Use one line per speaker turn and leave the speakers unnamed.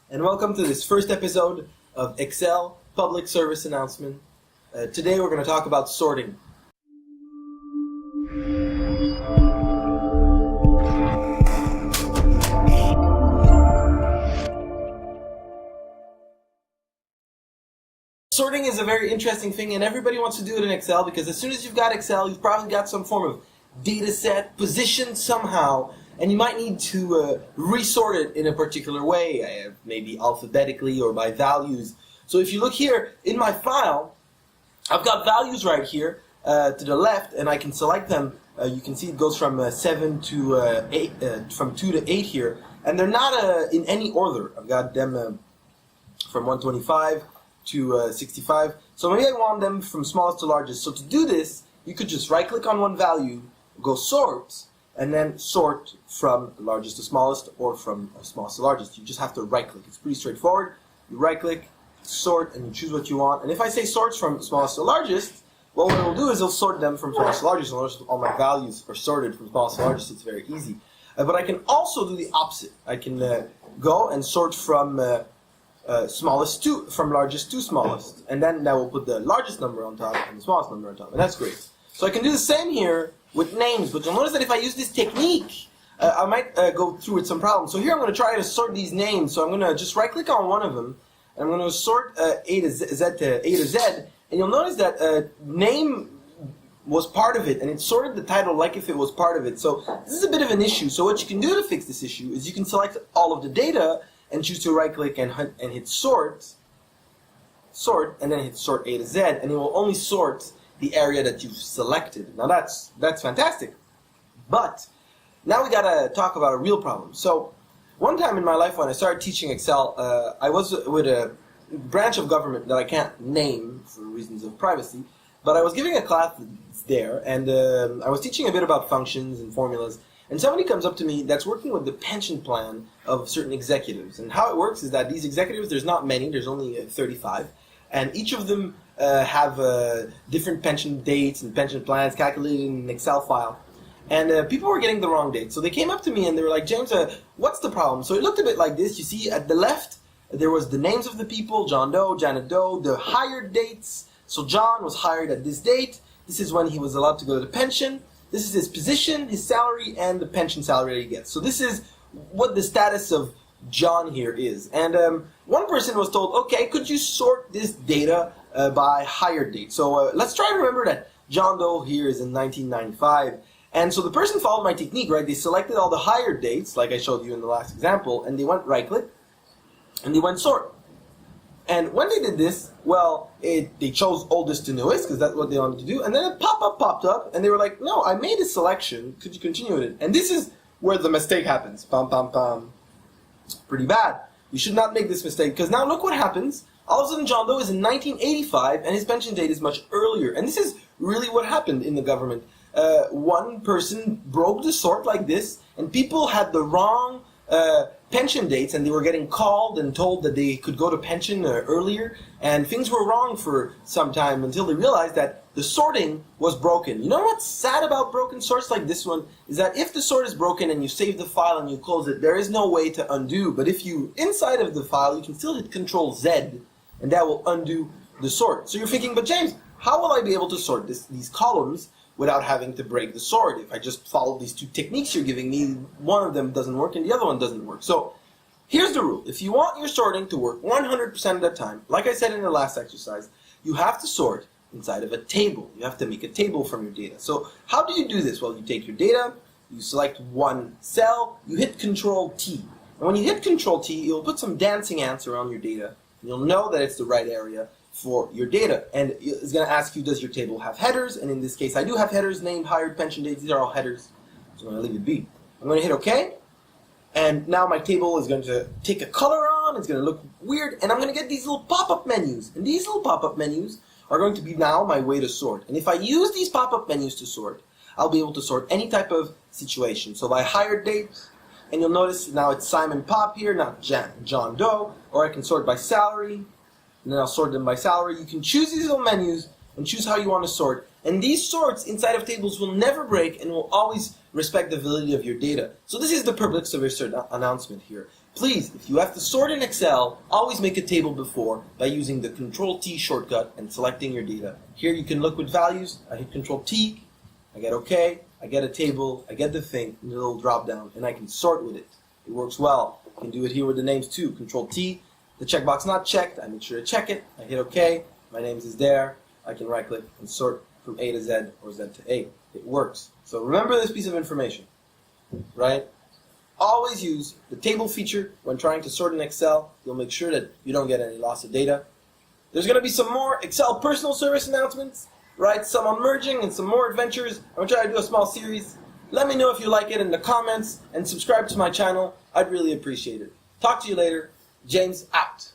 and welcome to this first episode of Excel Public Service Announcement. Today we're going to talk about sorting. Sorting is a very interesting thing, and everybody wants to do it in Excel because as soon as you've got Excel, you've probably got some form of data set positioned somehow, and you might need to resort it in a particular way, maybe alphabetically or by values. So if you look here in my file, I've got values right here to the left, and I can select them. You can see it goes from 7 to 8, from 2 to 8 here, and they're not in any order. I've got them from 125 to 65. So maybe I want them from smallest to largest. So to do this, you could just right-click on one value, go sort, and then sort from largest to smallest or from smallest to largest. You just have to right-click. It's pretty straightforward. You right-click, sort, and you choose what you want. And if I say sorts from smallest to largest, well, what it'll do is it'll sort them from smallest to largest. And notice all my values are sorted from smallest to largest. It's very easy. But I can also do the opposite. I can go and sort from from largest to smallest, and then that will put the largest number on top and the smallest number on top, and that's great. So I can do the same here with names, but you'll notice that if I use this technique, I might go through with some problems. So here I'm going to try to sort these names. So I'm going to just right-click on one of them, and I'm going to sort A to Z, and you'll notice that name was part of it, and it sorted the title like if it was part of it. So this is a bit of an issue. So what you can do to fix this issue is you can select all of the data and choose to right-click and hit sort, and then hit sort A to Z, and it will only sort the area that you've selected. Now that's fantastic. But now we gotta talk about a real problem. So one time in my life when I started teaching Excel, I was with a branch of government that I can't name for reasons of privacy, but I was giving a class there, and I was teaching a bit about functions and formulas. And somebody comes up to me that's working with the pension plan of certain executives. And how it works is that these executives, there's not many, there's only 35. And each of them have different pension dates and pension plans calculated in an Excel file. And people were getting the wrong dates. So they came up to me and they were like, James, what's the problem? So it looked a bit like this. You see at the left, there was the names of the people, John Doe, Janet Doe, the hired dates. So John was hired at this date. This is when he was allowed to go to the pension. This is his position, his salary, and the pension salary that he gets. So this is what the status of John here is. And one person was told, okay, could you sort this data by hire date? So let's try to remember that John Doe here is in 1995. And so the person followed my technique, right? They selected all the hired dates, like I showed you in the last example, and they went right-click, and they went sort. And when they did this, well, they chose oldest to newest because that's what they wanted to do. And then a pop-up popped up, and they were like, no, I made a selection. Could you continue with it? And this is where the mistake happens. Pam, pam, pam. Pretty bad. You should not make this mistake because now look what happens. All of a sudden, John Doe is in 1985, and his pension date is much earlier. And this is really what happened in the government. One person broke the sort like this, and people had the wrong pension dates, and they were getting called and told that they could go to pension earlier, and things were wrong for some time until they realized that the sorting was broken. You know what's sad about broken sorts like this one is that if the sort is broken and you save the file and you close it, there is no way to undo. But if you, inside of the file, you can still hit Ctrl-Z, and that will undo the sort. So you're thinking, but James, how will I be able to sort these columns without having to break the sort? If I just follow these two techniques you're giving me, one of them doesn't work and the other one doesn't work. So here's the rule. If you want your sorting to work 100% of the time, like I said in the last exercise, you have to sort inside of a table. You have to make a table from your data. So how do you do this? Well, you take your data, you select one cell, you hit Ctrl-T. And when you hit Ctrl-T, you'll put some dancing ants around your data. And you'll know that it's the right area for your data. And it's going to ask you, does your table have headers? And in this case, I do have headers named hired pension dates. These are all headers. So I'm going to leave it be. I'm going to hit OK. And now my table is going to take a color on. It's going to look weird. And I'm going to get these little pop-up menus. And these little pop-up menus are going to be now my way to sort. And if I use these pop-up menus to sort, I'll be able to sort any type of situation. So by hired date, and you'll notice now it's Simon Pop here, not John Doe. Or I can sort by salary. And then I'll sort them by salary. You can choose these little menus and choose how you want to sort. And these sorts inside of tables will never break and will always respect the validity of your data. So this is the purpose of your announcement here. Please, if you have to sort in Excel, always make a table before by using the Ctrl-T shortcut and selecting your data. Here you can look with values. I hit Ctrl-T, I get OK, I get a table, I get the thing, and a little drop down, and I can sort with it. It works well. You can do it here with the names too. Ctrl-T, the checkbox not checked, I make sure to check it, I hit OK, my names is there, I can right click and sort from A to Z or Z to A. It works. So remember this piece of information, right? Always use the table feature when trying to sort in Excel. You'll make sure that you don't get any loss of data. There's going to be some more Excel personal service announcements, right? Some on merging and some more adventures. I'm going to try to do a small series. Let me know if you like it in the comments and subscribe to my channel. I'd really appreciate it. Talk to you later. James out.